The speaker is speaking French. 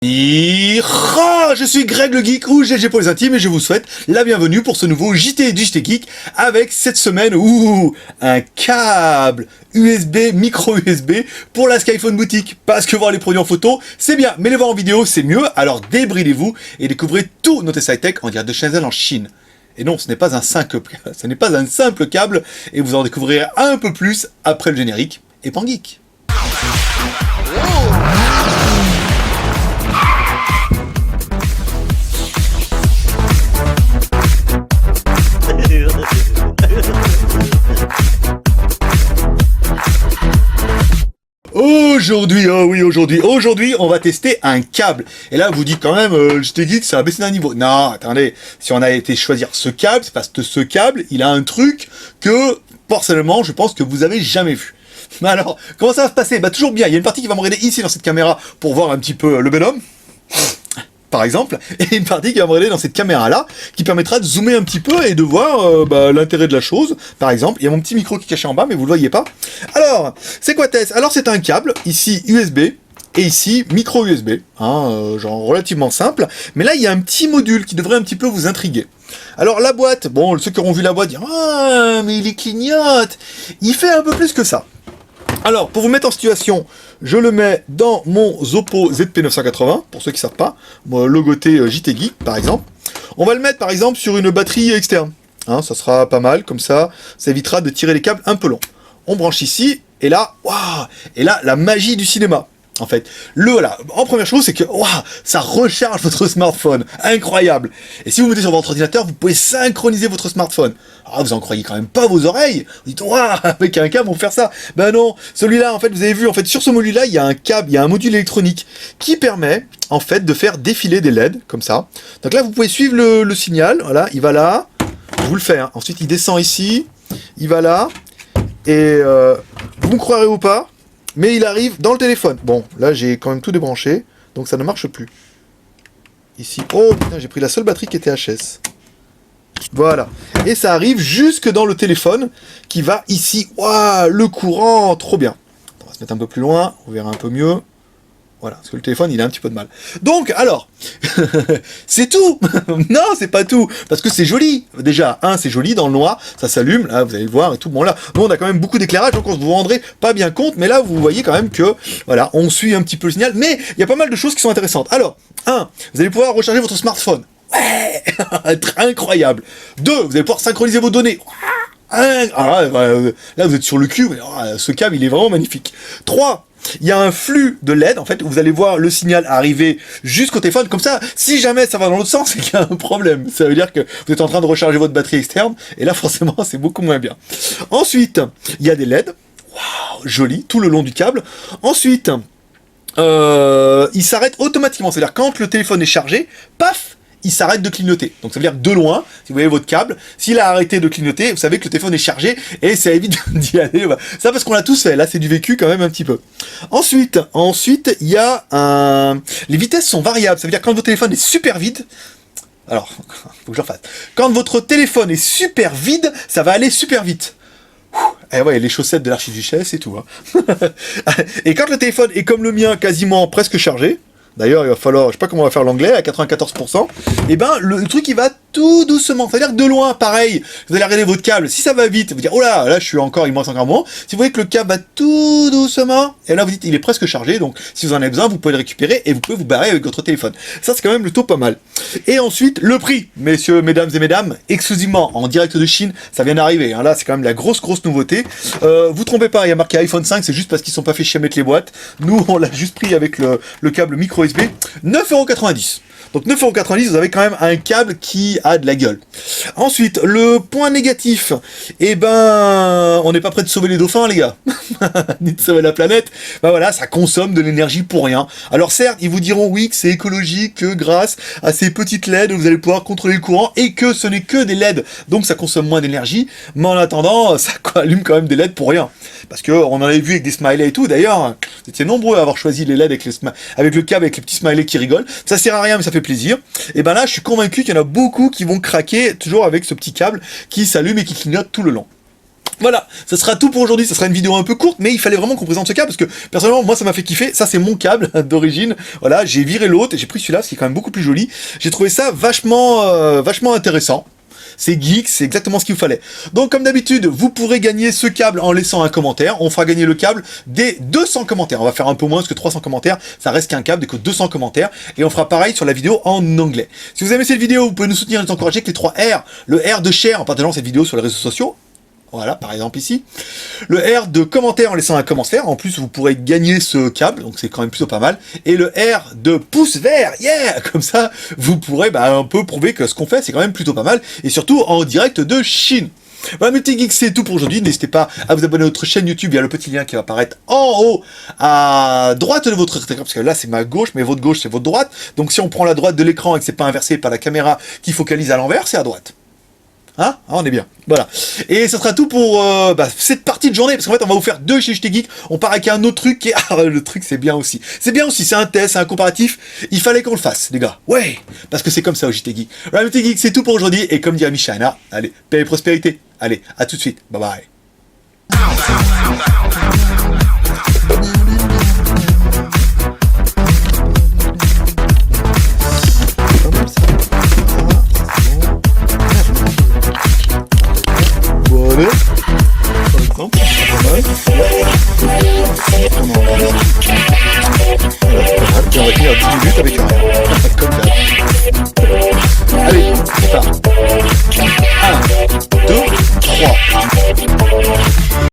Je suis Greg le Geek ou GG pour les intimes et je vous souhaite la bienvenue pour ce nouveau JT du JT Geek avec cette semaine un câble USB, micro USB pour la Skyphone boutique. Parce que voir les produits en photo c'est bien, mais les voir en vidéo c'est mieux, alors débridez-vous et découvrez tout notre high-tech en direct de Shenzhen en Chine. Et non, ce n'est pas un simple câble et vous en découvrirez un peu plus après le générique et Pan Geek. Aujourd'hui, on va tester un câble. Et là, vous dites quand même, je t'ai dit que ça a baissé d'un niveau. Non, attendez, si on a été choisir ce câble, c'est parce que ce câble, il a un truc que, personnellement, je pense que vous avez jamais vu. Alors, comment ça va se passer? Bah toujours bien, il y a une partie qui va me regarder ici dans cette caméra pour voir un petit peu le bonhomme, par exemple, et une partie qui va me regarder dans cette caméra-là, qui permettra de zoomer un petit peu et de voir l'intérêt de la chose. Par exemple, il y a mon petit micro qui est caché en bas, mais vous le voyez pas. Alors, c'est quoi Tess? Alors c'est un câble, ici USB, et ici micro USB, genre relativement simple, mais là il y a un petit module qui devrait un petit peu vous intriguer. Alors la boîte, bon, ceux qui auront vu la boîte diront « Ah, mais il clignote !» Il fait un peu plus que ça. Alors, pour vous mettre en situation, je le mets dans mon Zoppo ZP980, pour ceux qui ne savent pas, logoté JT Geek, par exemple. On va le mettre, par exemple, sur une batterie externe. Ça sera pas mal, comme ça évitera de tirer les câbles un peu longs. On branche ici, et là, waouh! Et là, la magie du cinéma. En fait, en première chose, c'est que ça recharge votre smartphone, incroyable. Et si vous mettez sur votre ordinateur, vous pouvez synchroniser votre smartphone. Vous en croyez quand même pas vos oreilles. Vous dites avec un câble on peut faire ça. Ben non, celui-là, en fait, vous avez vu, en fait, sur ce module-là, il y a un câble, il y a un module électronique qui permet, en fait, de faire défiler des LED comme ça. Donc là, vous pouvez suivre le signal. Voilà, il va là. Je vous le fais. Ensuite, il descend ici. Il va là. Et vous me croirez ou pas, mais il arrive dans le téléphone. Bon, là, j'ai quand même tout débranché, donc ça ne marche plus. Ici, oh putain, j'ai pris la seule batterie qui était HS. Voilà. Et ça arrive jusque dans le téléphone, qui va ici. Waouh, le courant, trop bien. On va se mettre un peu plus loin, on verra un peu mieux. Voilà, parce que le téléphone, il a un petit peu de mal. Donc, alors, c'est tout. Non, c'est pas tout, parce que c'est joli. Déjà, c'est joli dans le noir, ça s'allume, là, vous allez le voir et tout. Bon, là, nous, on a quand même beaucoup d'éclairage, donc on ne vous rendrez pas bien compte, mais là, vous voyez quand même que, voilà, on suit un petit peu le signal, mais il y a pas mal de choses qui sont intéressantes. Alors, vous allez pouvoir recharger votre smartphone. Ouais, incroyable. 2, vous allez pouvoir synchroniser vos données. Là, vous êtes sur le cul, ce câble, il est vraiment magnifique. 3, il y a un flux de LED, en fait, vous allez voir le signal arriver jusqu'au téléphone, comme ça, si jamais ça va dans l'autre sens, c'est qu'il y a un problème. Ça veut dire que vous êtes en train de recharger votre batterie externe, et là, forcément, c'est beaucoup moins bien. Ensuite, il y a des LED, waouh, joli, tout le long du câble. Ensuite, il s'arrête automatiquement, c'est-à-dire quand le téléphone est chargé, paf, il s'arrête de clignoter. Donc ça veut dire que de loin, si vous voyez votre câble, s'il a arrêté de clignoter, vous savez que le téléphone est chargé et ça évite d'y aller. Ça parce qu'on l'a tous fait, là c'est du vécu quand même un petit peu. Ensuite, il y a les vitesses sont variables, ça veut dire que quand votre téléphone est super vide, alors, faut que je refasse. Quand votre téléphone est super vide, ça va aller super vite. Et ouais, les chaussettes de l'archiduchesse et tout. Et quand le téléphone est comme le mien, quasiment presque chargé, d'ailleurs, il va falloir, je sais pas comment on va faire l'anglais, à 94%, et ben, le truc, il va tout doucement. C'est-à-dire que de loin, pareil, vous allez regarder votre câble, si ça va vite, vous dire, oh là, je suis encore, il me manque encore un moment. Si vous voyez que le câble va tout doucement, et là, vous dites, il est presque chargé, donc, si vous en avez besoin, vous pouvez le récupérer, et vous pouvez vous barrer avec votre téléphone. Ça, c'est quand même plutôt pas mal. Et ensuite, le prix, messieurs, mesdames et mesdames, exclusivement en direct de Chine, ça vient d'arriver, là, c'est quand même la grosse nouveauté. Vous trompez pas, il y a marqué iPhone 5, c'est juste parce qu'ils sont pas fait chier à mettre les boîtes. Nous, on l'a juste pris avec le câble micro USB, 9,90 €. Donc 9,90 €, vous avez quand même un câble qui a de la gueule. Ensuite, le point négatif, on n'est pas prêt de sauver les dauphins, les gars. Ni de sauver la planète. Voilà, ça consomme de l'énergie pour rien. Alors certes, ils vous diront oui que c'est écologique, que grâce à ces petites LED, vous allez pouvoir contrôler le courant et que ce n'est que des LED, donc ça consomme moins d'énergie. Mais en attendant, ça allume quand même des LED pour rien. Parce que on en avait vu avec des smileys et tout. D'ailleurs, vous étiez nombreux à avoir choisi les LED avec le câble, avec les petits smileys qui rigolent. Ça sert à rien, mais ça fait plaisir. Et là, je suis convaincu qu'il y en a beaucoup qui vont craquer toujours avec ce petit câble qui s'allume et qui clignote tout le long. Voilà, ça sera tout pour aujourd'hui, ça sera une vidéo un peu courte, mais il fallait vraiment qu'on présente ce câble, parce que personnellement, moi ça m'a fait kiffer, ça c'est mon câble d'origine, voilà, j'ai viré l'autre et j'ai pris celui-là, ce qui est quand même beaucoup plus joli, j'ai trouvé ça vachement intéressant. C'est geek, c'est exactement ce qu'il vous fallait. Donc comme d'habitude, vous pourrez gagner ce câble en laissant un commentaire. On fera gagner le câble dès 200 commentaires. On va faire un peu moins parce que 300 commentaires, ça reste qu'un câble, dès que 200 commentaires. Et on fera pareil sur la vidéo en anglais. Si vous aimez cette vidéo, vous pouvez nous soutenir et nous encourager avec les 3 R. Le R de share en partageant cette vidéo sur les réseaux sociaux. Voilà, par exemple ici. Le R de commentaire en laissant un commentaire. En plus, vous pourrez gagner ce câble, donc c'est quand même plutôt pas mal. Et le R de pouce vert, yeah. Comme ça, vous pourrez un peu prouver que ce qu'on fait, c'est quand même plutôt pas mal. Et surtout en direct de Chine. Voilà, mes petits geeks, c'est tout pour aujourd'hui. N'hésitez pas à vous abonner à notre chaîne YouTube. Il y a le petit lien qui va apparaître en haut à droite de votre écran. Parce que là, c'est ma gauche, mais votre gauche, c'est votre droite. Donc si on prend la droite de l'écran et que c'est pas inversé par la caméra qui focalise à l'envers, c'est à droite. Hein, on est bien, voilà. Et ce sera tout pour cette partie de journée, parce qu'en fait on va vous faire 2 chez JT Geek. On part avec un autre truc qui est... Ah, le truc c'est bien aussi. C'est bien aussi, c'est un test, c'est un comparatif. Il fallait qu'on le fasse, les gars. Ouais, parce que c'est comme ça au JT Geek. Voilà, JT Geek, c'est tout pour aujourd'hui. Et comme dit Ami Shana, allez, paix et prospérité. Allez, à tout de suite. Bye bye. Par exemple, pas mal. Voilà, on va finir 10 minutes avec rien.